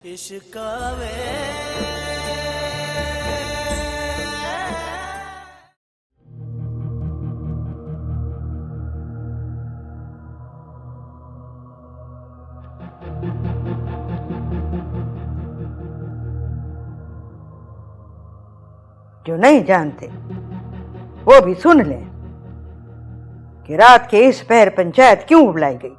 इश्कावे जो नहीं जानते वो भी सुन लें कि रात के इस पहर पंचायत क्यों बुलाई गई।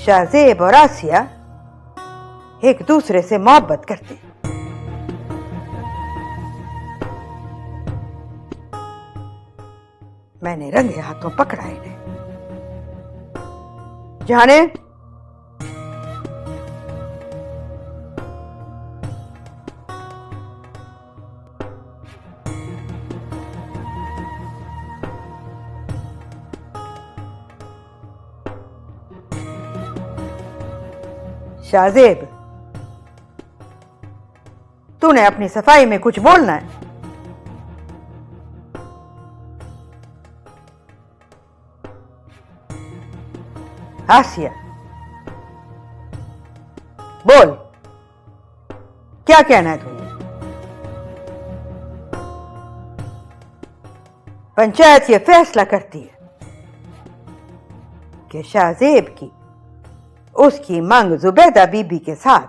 शाहजेब और आसिया एक दूसरे से मोहब्बत करते। मैंने रंगे हाथों पकड़ा इन्हें। जाने शाहजेब, तूने अपनी सफाई में कुछ बोलना है? आसिया, बोल, क्या कहना है तुझे? पंचायत ये फैसला करती है कि शाहजेब की उसकी मांग जुबैदा बीबी के साथ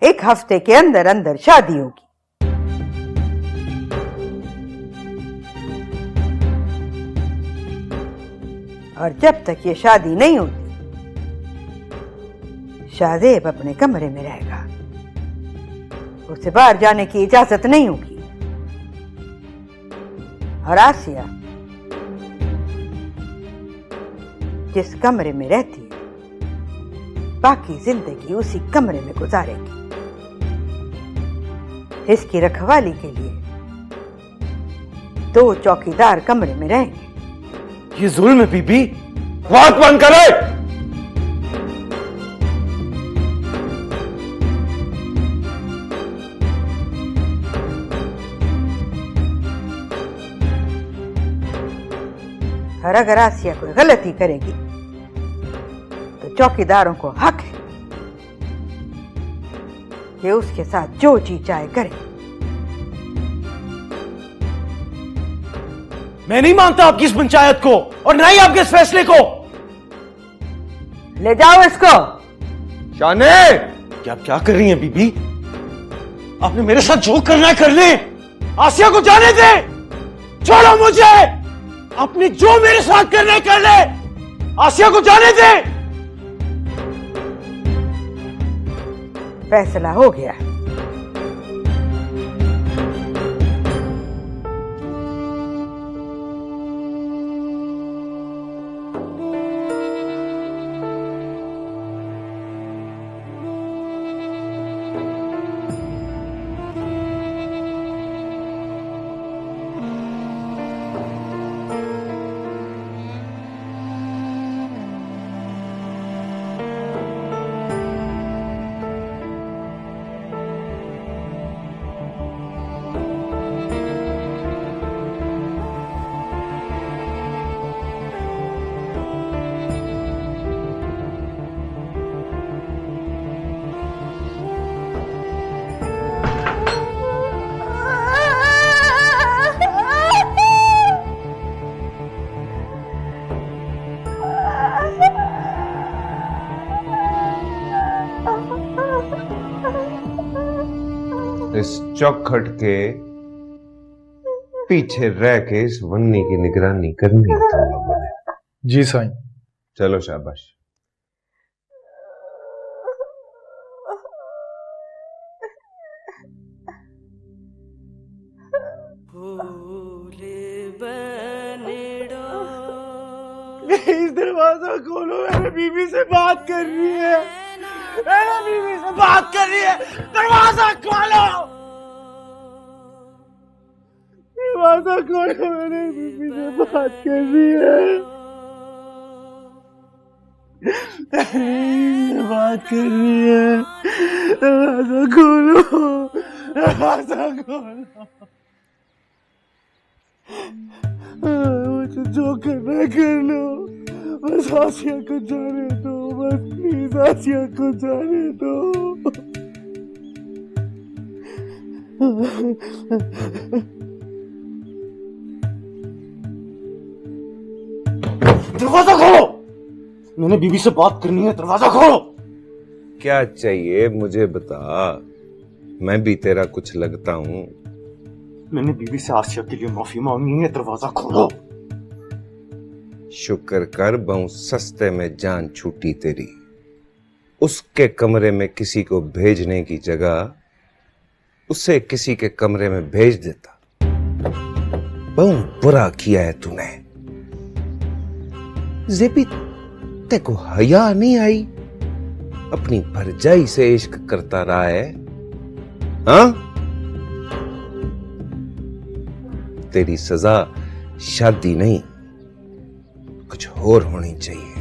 1 हफ्ते के अंदर अंदर शादी होगी। और जब तक ये शादी नहीं होती शाहजेब अपने कमरे में रहेगा, उसे बाहर जाने की इजाजत नहीं होगी। और आसिया जिस कमरे में रहती है बाकी जिंदगी उसी कमरे में गुजारेगी। इसकी रखवाली के लिए 2 चौकीदार कमरे में रहेंगे। ये जुल्म है बीबी, बात बंद करे। और अगर आसिया कोई गलती करेगी तो चौकीदारों को हक है कि उसके साथ जो जी चाहे करे। मैं नहीं मानता आपकी इस पंचायत को और ना ही आपके इस फैसले को। ले जाओ इसको। शाने, क्या क्या कर रही हैं बीबी? आपने मेरे साथ जो करना है कर ले। आसिया को जाने दे, छोड़ो मुझे। आपने जो मेरे साथ करना है कर ले, आसिया को जाने दे। फैसला हो गया। इस चौखट के पीछे रह के इस वन्नी की निगरानी करनी है तुम लोगों ने। जी साईं। चलो शाबाश। प्लीज दरवाजा खोलो, मेरी बीबी से बात कर रही है। मेरी बीबी से बात कर रही है, दरवाजा खोलो। दरवाजा खोलो, मेरी बीबी से बात कर रही है। बात कर रही है, दरवाजा खोलो, दरवाजा खोलो। मुझे जो करना है कर लो, बस आसिया को जाने दो, बस प्लीज आसिया को जाने दो। दरवाजा खोलो, मैंने बीबी से बात करनी है, दरवाजा खोलो। क्या चाहिए मुझे बता, मैं भी तेरा कुछ लगता हूँ। मैंने बीबी से आसिया के लिए माफी मांगनी है, दरवाजा खोलो। शुक्र कर बहुत सस्ते में जान छूटी तेरी। उसके कमरे में किसी को भेजने की जगह उसे किसी के कमरे में भेज देता। बहुत बुरा किया है तूने। जेबी, तेको हया नहीं आई? अपनी भरजाई से इश्क करता रहा है, हाँ? तेरी सजा शादी नहीं, कुछ और होनी चाहिए।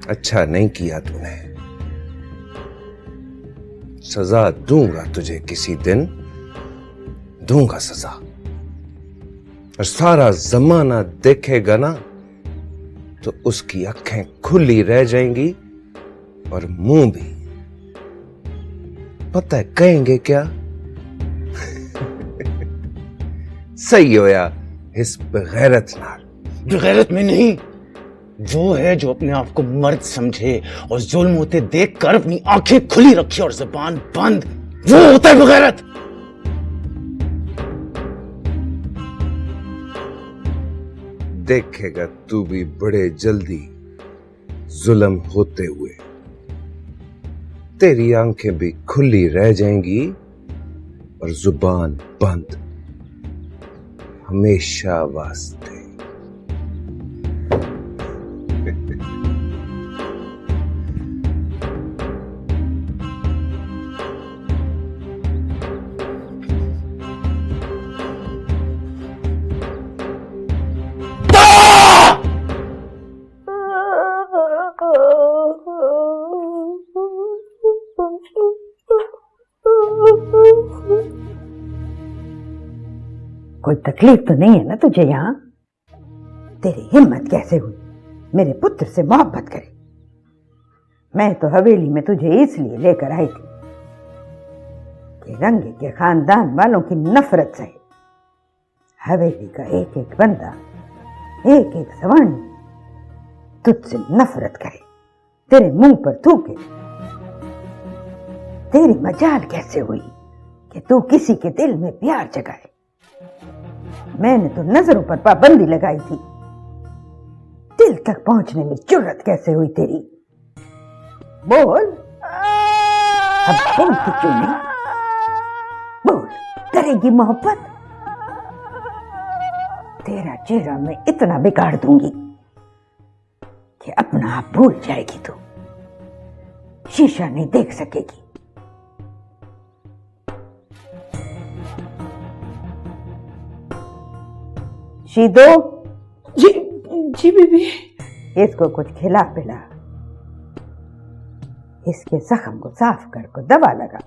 अच्छा नहीं किया तूने। सजा दूंगा तुझे, किसी दिन दूंगा सजा। और सारा जमाना देखेगा ना तो उसकी आंखें खुली रह जाएंगी और मुंह भी। पता है कहेंगे क्या? सही होया इस बगैरत नाल। बगैरत में नहीं, वो है जो अपने आप को मर्द समझे और जुल्म होते देखकर अपनी आंखें खुली रखे और जुबान बंद, वो होता है बगैरत। देखेगा तू भी बड़े जल्दी जुल्म होते हुए। तेरी आंखें भी खुली रह जाएंगी और जुबान बंद, हमेशा वास्ते। कोई तकलीफ तो नहीं है ना तुझे यहाँ? तेरी हिम्मत कैसे हुई मेरे पुत्र से मोहब्बत करे? मैं तो हवेली में तुझे इसलिए लेकर आई थी कि रंगे के खानदान वालों की नफरत सहे। हवेली का एक एक बंदा, एक एक सवर्ण तुझसे नफरत करे, तेरे मुंह पर थूके। तेरी मजाल कैसे हुई कि तू किसी के दिल में प्यार जगाए? मैंने तो नजरों पर पाबंदी लगाई थी, दिल तक पहुंचने में जुर्रत कैसे हुई तेरी? बोल, अब बोलती क्यों नहीं? बोल, करेगी मोहब्बत? तेरा चेहरा मैं इतना बिगाड़ दूंगी कि अपना आप भूल जाएगी तू, शीशा नहीं देख सकेगी। शीदो। जी जी बीबी। इसको कुछ खिला पिला, इसके जख्म को साफ कर को दवा लगा,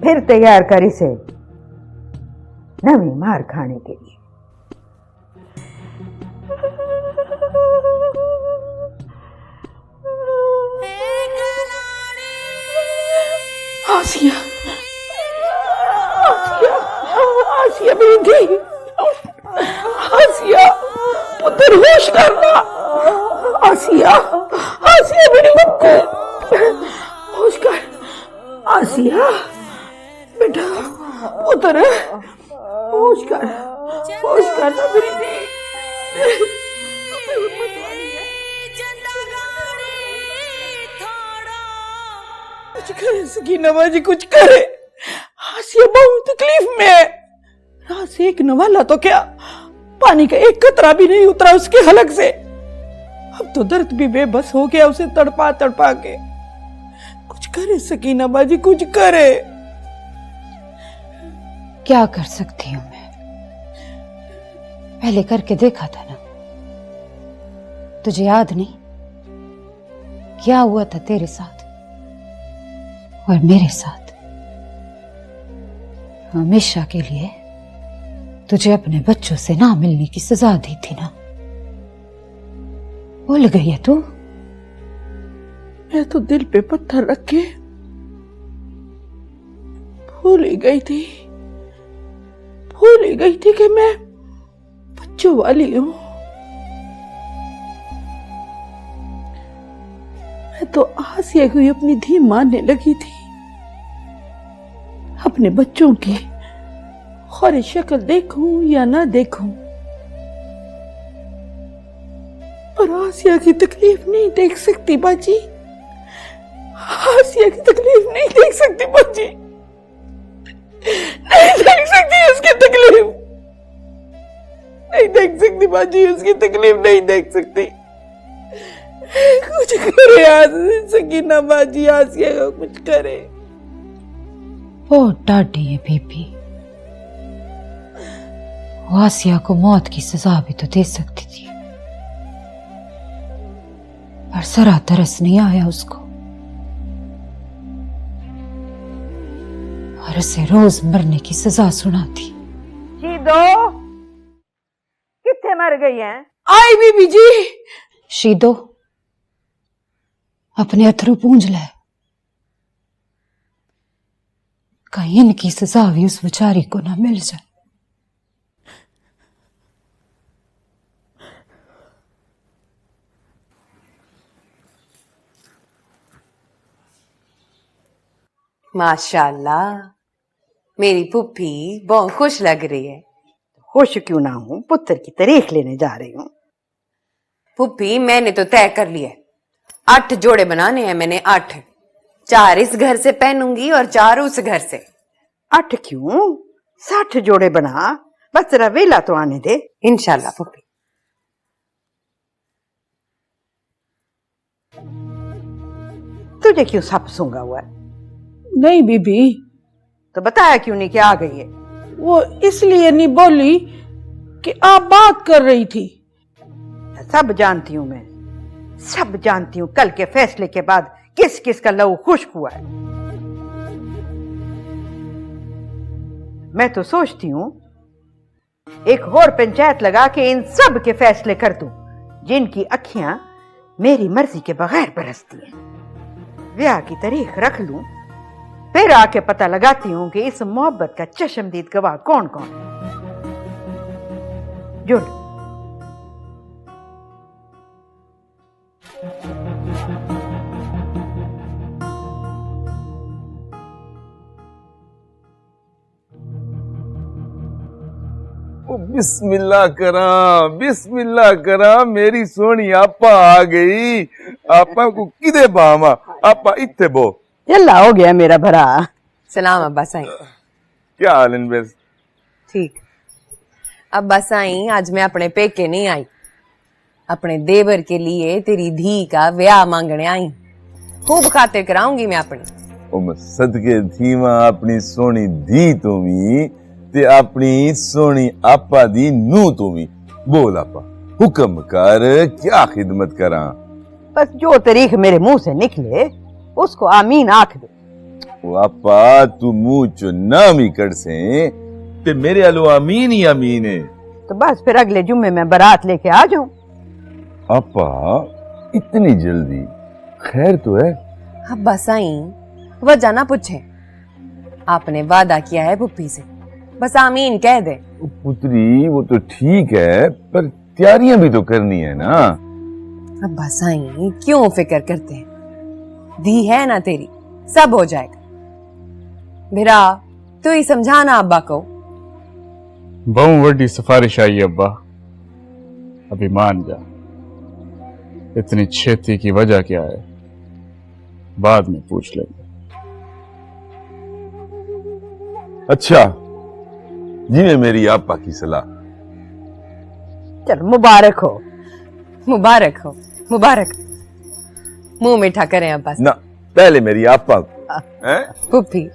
फिर तैयार कर इसे नवी मार खाने के लिए। आसिया, आसिया, आसिया बेटी, आसिया पुत्र होश करना। आसिया, आसिया मेरी बच्ची, होश कर। आसिया बेटा, पुत्र होश कर, होश करना मेरी दी। कुछ करे सकीना बाजी, कुछ करे। आसिया बहुत तकलीफ में है। रात से एक नवाला तो क्या, पानी का एक कतरा भी नहीं उतरा उसके हलक से। अब तो दर्द भी बेबस हो गया उसे तड़पा तड़पा के। कुछ करे सकीना बाजी, कुछ करे। क्या कर सकती हूँ मैं? पहले करके देखा था ना, तुझे याद नहीं क्या हुआ था तेरे साथ और मेरे साथ? हमेशा के लिए तुझे अपने बच्चों से ना मिलने की सजा दी थी ना, भूल गई है तू? मैं तो दिल पे पत्थर रख के भूल ही गई थी कि मैं बच्चों वाली हूं। मैं तो आसिया को अपनी धी मानने लगी थी। अपने बच्चों की खौरी शक्ल देखूं या ना देखूं, पर आसिया की तकलीफ नहीं देख सकती बाजी। आसिया की तकलीफ नहीं देख सकती बाजी, नहीं देख सकती उसकी तकलीफ, नहीं देख सकती बाजी, उसकी तकलीफ नहीं देख सकती। कुछ करे सकीना बाजी, आसिया का कुछ करे। बहुत डांटी है बीबी, आसिया को मौत की सजा भी तो दे सकती थी, पर जरा तरस नहीं आया उसको, और उसे रोज मरने की सजा सुनाती। शीदो कितने मर गई हैं? आई बीबी जी। शीदो, अपने अथरू पूंज ले, कहीं इनकी सजा भी उस बेचारी को ना मिल जाए। माशाल्लाह, मेरी पुप्पी बहुत खुश लग रही है। खुश क्यों ना हूं, पुत्र की तारीख लेने जा रही हूं। पुप्पी, मैंने तो तय कर लिया, 8 जोड़े बनाने हैं मैंने, 8। 4 इस घर से पहनूंगी और 4 उस घर से। 8 क्यों, 60 जोड़े बना, बस जरा वेला तो आने दे। इंशाल्लाह पुप्पी। तुझे क्यों सप सूंगा हुआ है? नहीं बीबी, तो बताया क्यों नहीं कि आ गई है? वो इसलिए नहीं बोली कि आप बात कर रही थी। सब जानती हूं मैं, सब जानती हूं कल के फैसले के बाद किस किस का लहू खुश्क हुआ है। मैं तो सोचती हूं एक और पंचायत लगा के इन सब के फैसले कर दूं, जिनकी अखियां मेरी मर्जी के बगैर बरसती हैं। ब्याह की तारीख रख लूं, फिर आके पता लगाती हूं कि इस मोहब्बत का चश्मदीद गवाह कौन कौन है। जुड़ बिस्मिल्लाह करा, मेरी सोनी आपा आ गई। आपा को किदे बामा, आपा इत्ते बो। चला हो गया मेरा भरा। सलाम अब्बा साईं। क्या हाल है बेस? ठीक। अब्बा साईं, आज मैं अपने पेके नहीं आई, अपने देवर के लिए तेरी धी का ब्याह मांगने आई। खूब खातिर कराऊंगी मैं अपनी। ओ मैं सदके धीमा अपनी सोनी धी तू भी ते अपनी सोनी आपा दी नू तू भी। बोल आपा, हुक्म कर, क्या खिदमत करा? बस जो तारीख मेरे मुंह से निकले उसको आमीन आख दे। ओ आपा, तू मुंह चो नाम ही कर से ते मेरे आलो आमीन ही आमीन है। तो बस फिर अगले जुम्मे में बारात लेके आ जाऊं। आपा, इतनी जल्दी? खैर तो है? अब्बा साईं, वजह ना पूछे, आपने वादा किया है पुप्पी से, बस आमीन कह दे। पुत्री, वो तो ठीक है, पर तैयारियां भी तो करनी है ना। अब्बा साईं, क्यों फिक्र करते हैं, धी है ना तेरी, सब हो जाएगा। मेरा तू ही समझाना अब्बा को। बहु वड्डी सिफारिश आई अब्बा, अभी मान जा। इतनी छेती की वजह क्या है, बाद में पूछ लेंगे। अच्छा, जिन्हें मेरी आपा की सलाह। चल मुबारक हो। मुबारक हो, मुबारक। मुंह मीठा करें अब्बा से। ना, पहले मेरी आपा को। हैं? पुप्पी,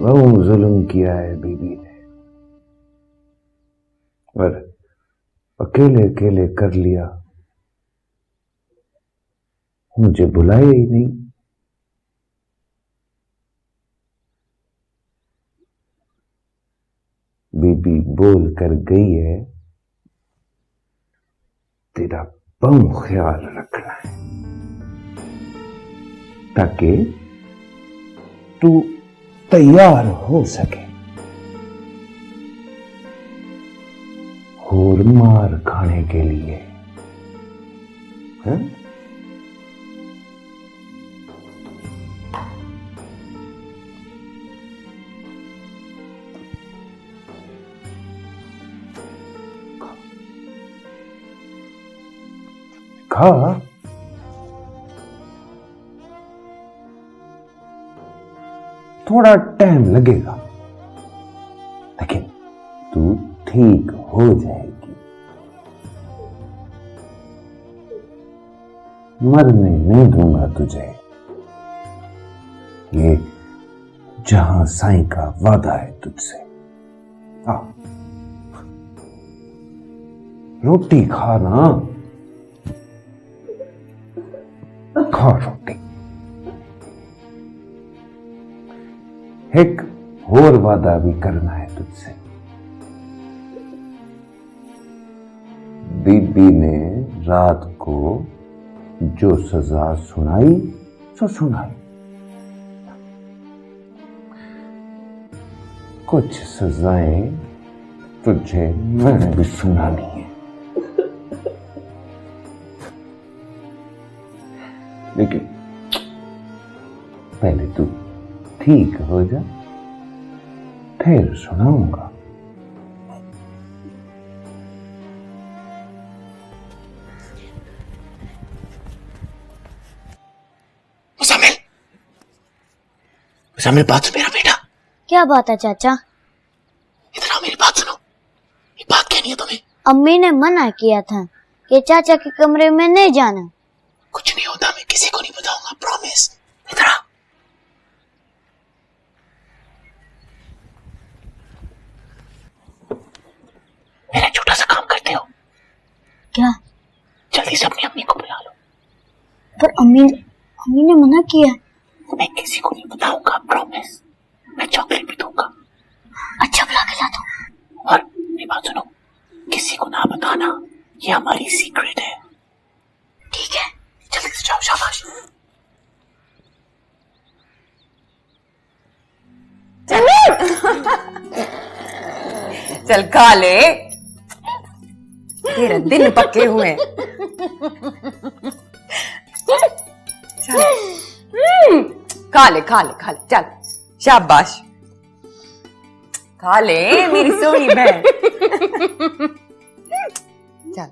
बहुत जुल्म किया है बीबी ने, और अकेले अकेले कर लिया, मुझे बुलाया ही नहीं। बीबी बोल कर गई है तेरा बहुत ख्याल रखना है, ताकि तू तैयार हो सके और मार खाने के लिए। हैं? खा। थोड़ा टाइम लगेगा, लेकिन तू ठीक हो जाएगी। मरने नहीं दूंगा तुझे, ये जहां साईं का वादा है तुझसे। आ, रोटी खाना, खा रोटी। एक और वादा भी करना है तुझसे। बीबी ने रात को जो सजा सुनाई सो सुनाई, कुछ सजाएं तुझे मैंने भी सुनानी है, लेकिन पहले तू ठीक हो जा, फिर सुनाऊंगा। मुज़म्मिल बात सुन मेरा बेटा। क्या बात है चाचा? इधर आओ, मेरी बात सुनो। एक बात कहनी है तुम्हें। अम्मी ने मना किया था कि चाचा के कमरे में नहीं जाना। कुछ नहीं होता, मैं किसी को नहीं बताऊंगा, प्रॉमिस। इधर आओ। मेरा छोटा सा काम करते हो क्या? जल्दी से अपनी अम्मी को बुला लो। पर अम्मी ने मना किया। मैं किसी को नहीं बताऊंगा, प्रॉमिस। मैं चॉकलेट भी दूंगा। अच्छा, बुला के लाता हूँ। और मेरी बात सुनो, किसी को ना बताना, ये हमारी सीक्रेट है। ठीक है, जल्दी से जाओ, शाबाश। चल खा ले, तेरे दिन पक्के हुए हैं। खा ले खा ले खा ले, चल शाबाश, खा ले मेरी सोनी बहन। चल।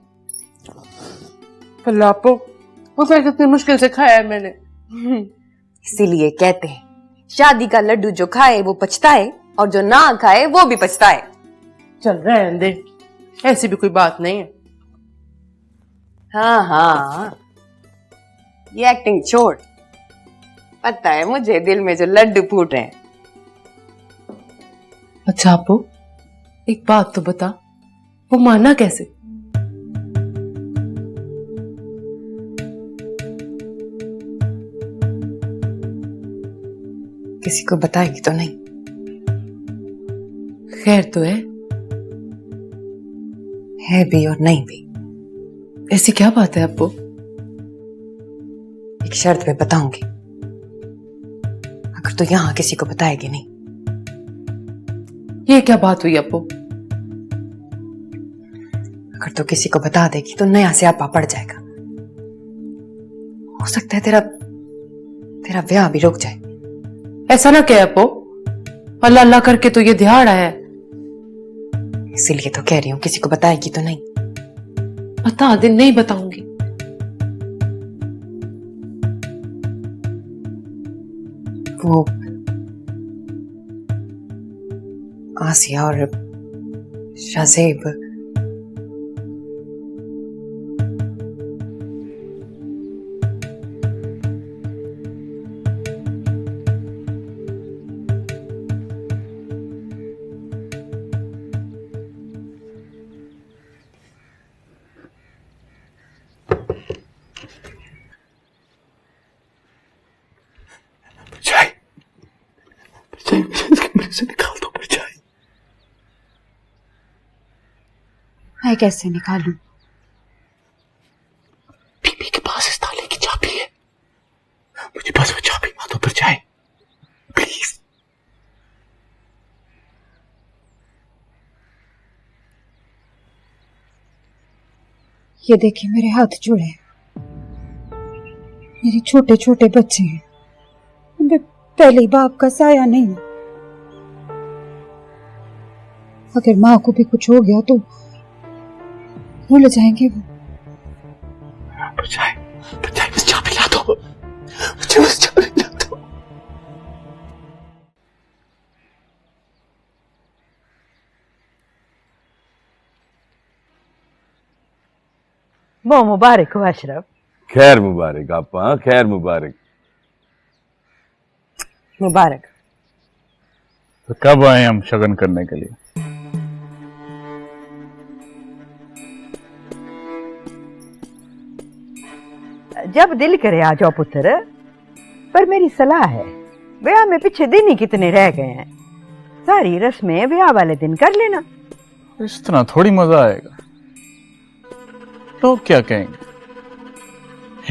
लापो, वो फिर कितनी मुश्किल से खाया है मैंने। इसीलिए कहते हैं शादी का लड्डू जो खाए वो पछताए, और जो ना खाए वो भी पछताए। चल रहने दे, ऐसी भी कोई बात नहीं है। हाँ हाँ, ये एक्टिंग छोड़, पता है मुझे दिल में जो लड्डू फूट रहे हैं। अच्छा आपो, एक बात तो बता, वो माना कैसे? किसी को बताएगी तो नहीं? खैर तो है भी और नहीं भी। ऐसी क्या बात है आपको? एक शर्त पे बताऊंगी, अगर तो यहां किसी को बताएगी नहीं। ये क्या बात हुई आपको? अगर तो किसी को बता देगी तो नया स्यापा पड़ जाएगा। हो सकता है तेरा ब्याह भी रुक जाए। ऐसा ना कहे आपो, अल्लाह अल्लाह करके तो ये दिहाड़ आया है। इसीलिए तो कह रही हूं, किसी को बताएगी तो नहीं। बता दे, नहीं बताऊंगी। वो आसिया और शाज़ेब से निकाल दो परछाई। मैं कैसे निकालूं? बीबी के पास इस ताले की चाबी है, मुझे बस वो चाबी ना दो परछाई, प्लीज। ये देखिए मेरे हाथ जुड़े हैं। मेरे छोटे छोटे बच्चे हैं। मैं पहले बाप का साया नहीं हूं। अगर माँ को भी कुछ हो गया तो भूल जाएंगे वो। परछाई, परछाई बस चाबी ला दो, मुझे बस चाबी ला दो। वो मुबारक हो अशरफ। खैर मुबारक आपा, खैर मुबारक। मुबारक। तो कब आए हम शगन करने के लिए? जब दिल करे आ जाओ पुत्र, पर मेरी सलाह है, ब्याह में पीछे दिन ही कितने रह गए हैं, सारी रस्में ब्याह वाले दिन कर लेना। इस तरह थोड़ी मजा आएगा। लोग क्या कहेंगे?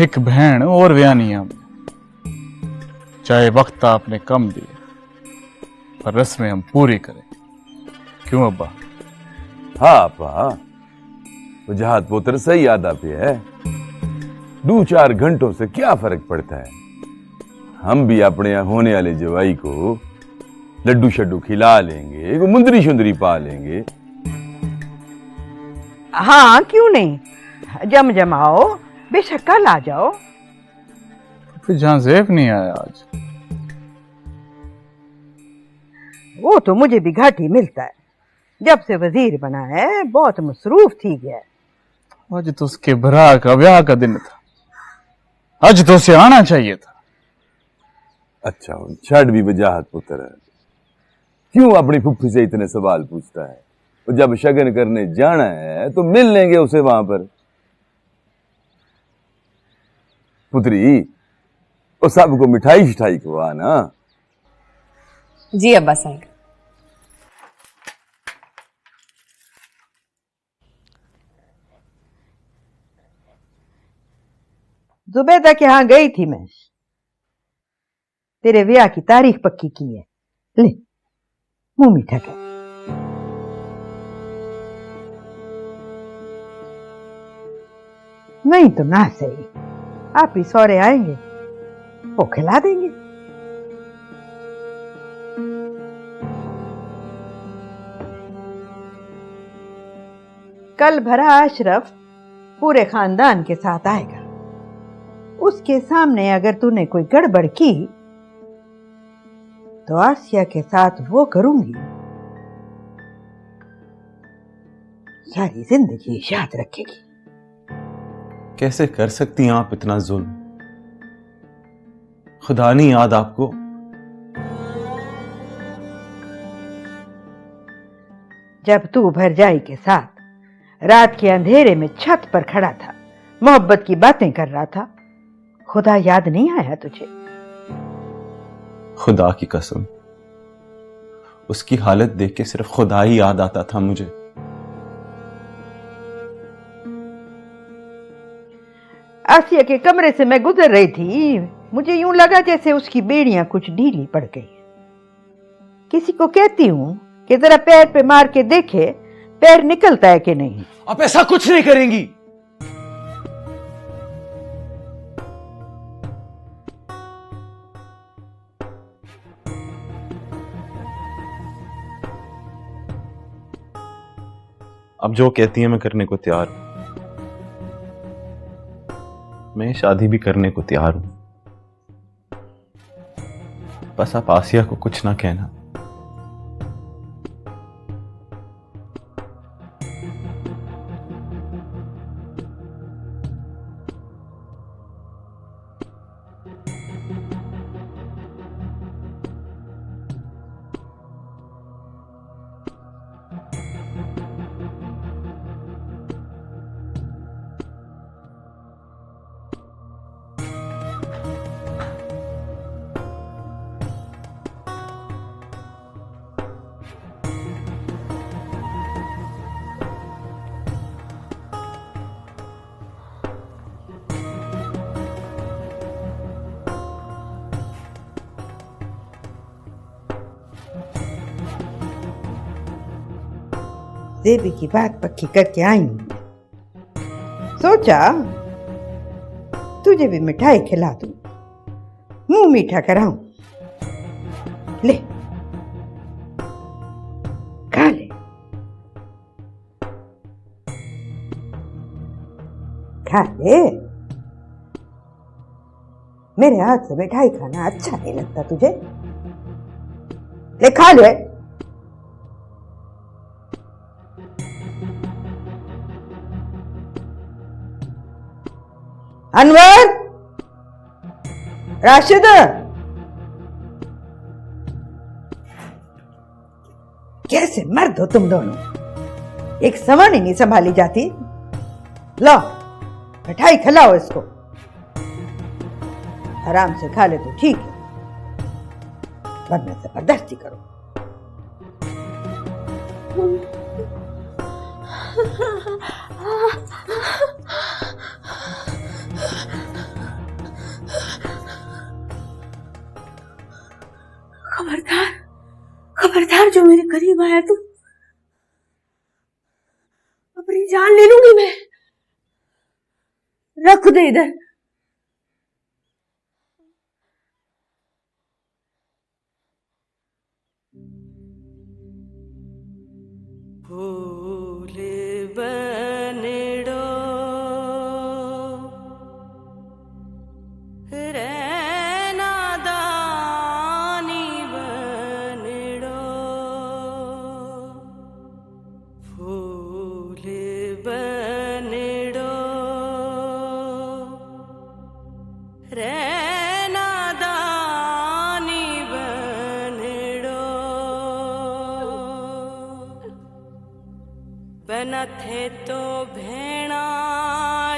एक बहन और व्यानी हम, चाहे वक्त आपने कम दिए पर रस्में हम पूरी करें। क्यों अब्बा? हाँ आपा, वजाहत पुत्र सही यादा पे है। 2-4 घंटों से क्या फर्क पड़ता है? हम भी अपने होने वाले जवाई को लड्डू शड्डू खिला लेंगे, मुंदरी शुंदरी पा लेंगे। हाँ क्यों नहीं, जम जमाओ, बेशक कल आ जाओ। फिर जहां ज़ैफ नहीं आया आज। वो तो मुझे भी घाट ही मिलता है, जब से वजीर बना है बहुत मसरूफ थी गया। आज तो उसके भरा का ब्याह का दिन था, आज तो उसे आना चाहिए था। अच्छा छड़ भी वजाहत पुत्र है, क्यों अपनी फुफ्फी से इतने सवाल पूछता है? और जब शगन करने जाना है तो मिल लेंगे उसे वहां पर। पुत्री, वो सबको मिठाई शिठाई खुआ ना। जी अब्बा साहब। जुबैदा के यहाँ गई थी मैं, तेरे ब्याह की तारीख पक्की की है। ले मुंह मीठा कर। नहीं तो ना सही, आप ही सौरे आएंगे, वो खिला देंगे। कल भरा अशरफ पूरे खानदान के साथ आएगा, उसके सामने अगर तूने कोई गड़बड़ की तो आसिया के साथ वो करूंगी, सारी जिंदगी याद रखेगी। कैसे कर सकती हैं आप इतना जुल्म? खुदा नहीं याद आपको? जब तू भरजाई के साथ रात के अंधेरे में छत पर खड़ा था, मोहब्बत की बातें कर रहा था, खुदा याद नहीं आया तुझे? खुदा की कसम, उसकी हालत देख के सिर्फ खुदा ही याद आता था मुझे। आसिया के कमरे से मैं गुजर रही थी, मुझे यूं लगा जैसे उसकी बेड़ियां कुछ ढीली पड़ गई। किसी को कहती हूं कि जरा पैर पे मार के देखे पैर निकलता है कि नहीं। आप ऐसा कुछ नहीं करेंगी। अब जो कहती हैं मैं करने को तैयार हूं। मैं शादी भी करने को तैयार हूं, बस आप आसिया को कुछ ना कहना। देवी की बात पक्की करके आई हूं। सोचा तुझे भी मिठाई खिला दूं, मुंह मीठा कराऊं। ले खा ले, खा ले। मेरे हाथ से मिठाई खाना अच्छा नहीं लगता तुझे? ले खा ले। अनवर, राशिद, कैसे मर्द हो तुम दोनों, एक सवानी नहीं संभाली जाती। लो मिठाई खिलाओ इसको, आराम से खा ले तो ठीक है, वरना जबरदस्ती करो। खबरदार, खबरदार, जो मेरे करीब आया तो अपनी जान ले लूंगी मैं। रख दे इधर। भूले बनड़ो रहना दानी बनड़ो, भूले बनड़ो रहना दानी बनड़ो, बना थे तो भेणा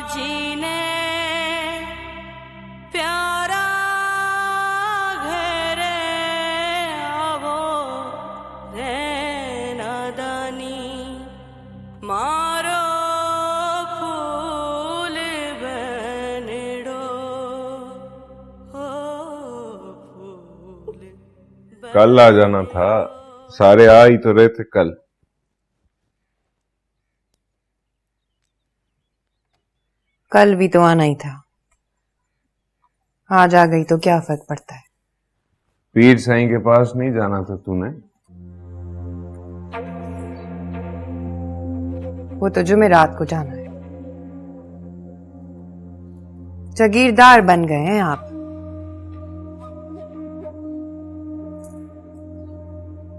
जी ने प्यारा घरे आवो रहना दानी मारो फूल बनड़ो, हो फूल कल आ जाना था, सारे आ ही तो रहे थे कल। कल भी तो आना ही था, आज आ गई तो क्या फर्क पड़ता है। पीर साईं के पास नहीं जाना था तूने? वो तो जुमेरात को जाना है। जागीरदार बन गए हैं आप।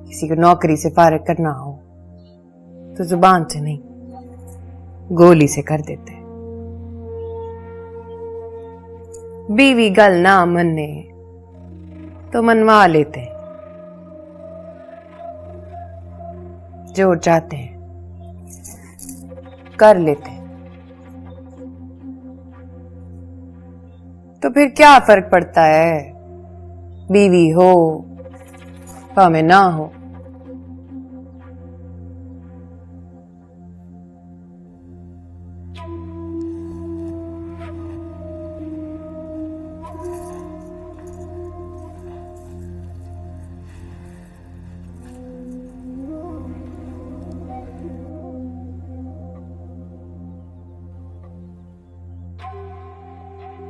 किसी को नौकरी से फारिग करना हो तो जुबान से नहीं, गोली से कर देते। बीवी गल ना मने तो मनवा लेते, जो चाहते हैं कर लेते। तो फिर क्या फर्क पड़ता है, बीवी हो भाਵੇਂ ना हो।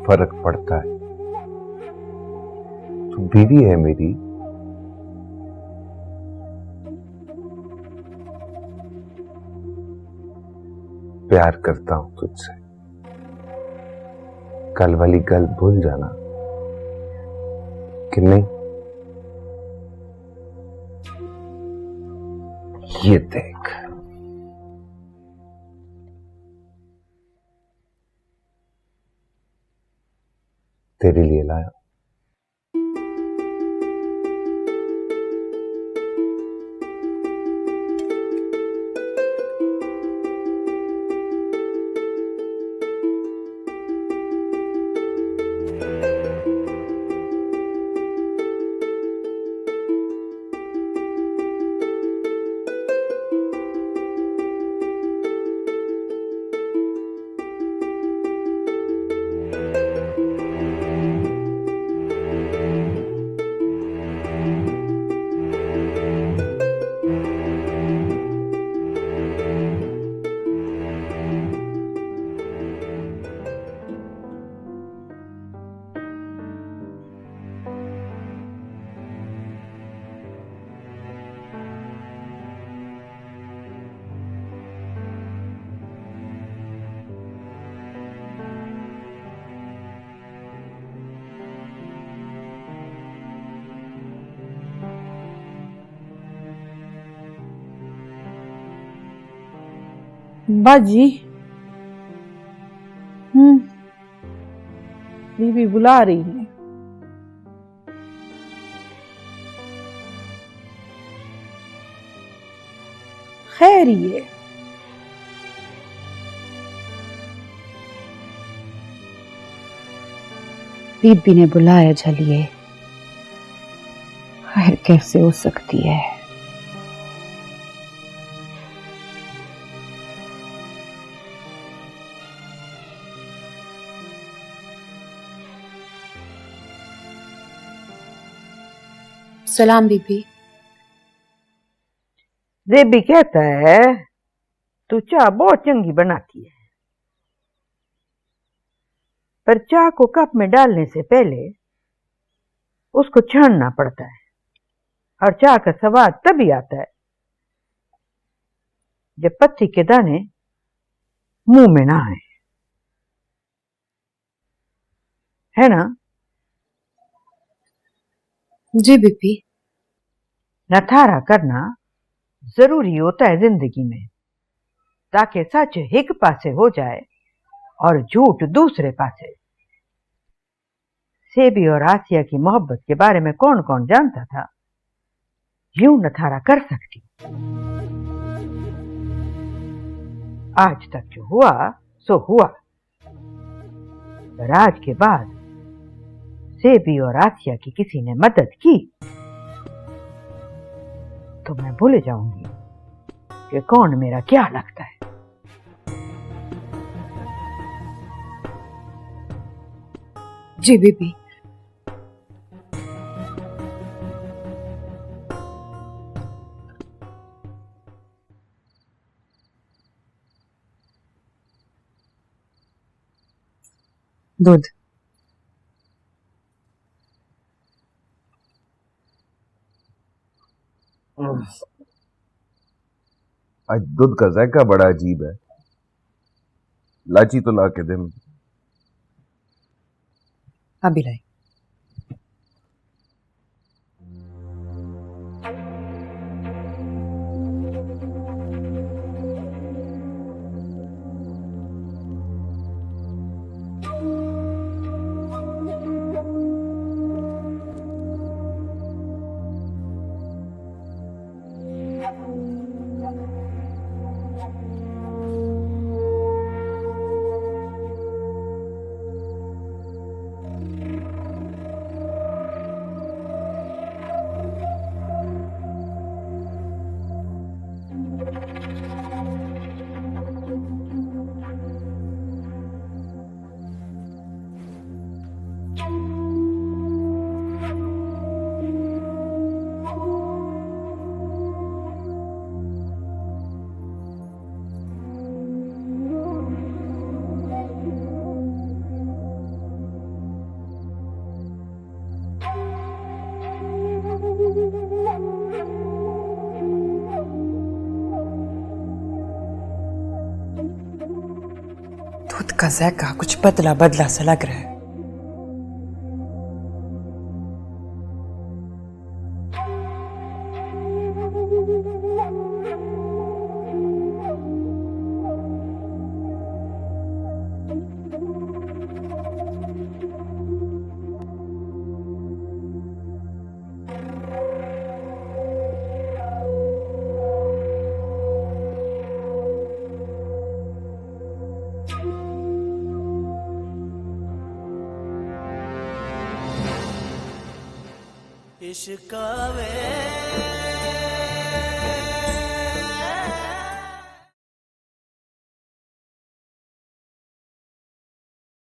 फर्क पड़ता है, तू बीवी है मेरी, प्यार करता हूं तुझसे। कल वाली गल भूल जाना कि नहीं। ये देख, तेरे लिए लाया। बाजी। बीबी बुला रही है। खैर ये बीबी ने बुलाया झलिए, खैर कैसे हो सकती है। सलाम बीबी। जेबी कहता है तू चाय बहुत चंगी बनाती है, पर चाय को कप में डालने से पहले उसको छानना पड़ता है, और चाय का स्वाद तभी आता है जब पत्ती के दाने मुंह में ना आए, है ना? जी बीबी। नथारा करना जरूरी होता है जिंदगी में, ताकि सच एक पासे हो जाए और झूठ दूसरे पासे। सेबी और आसिया की मोहब्बत के बारे में कौन कौन जानता था? यूं नथारा कर सकती। आज तक जो हुआ सो हुआ, पर आज के बाद सेबी और आसिया की किसी ने मदद की तो मैं भूल जाऊंगी कि कौन मेरा क्या लगता है। जी बीबी। दूध। आज दूध का जायका बड़ा अजीब है। लाची तो ला के दे मुझे। अभी लाई। दूध का जायका कुछ बदला बदला सा लग रहा है। इश्कावे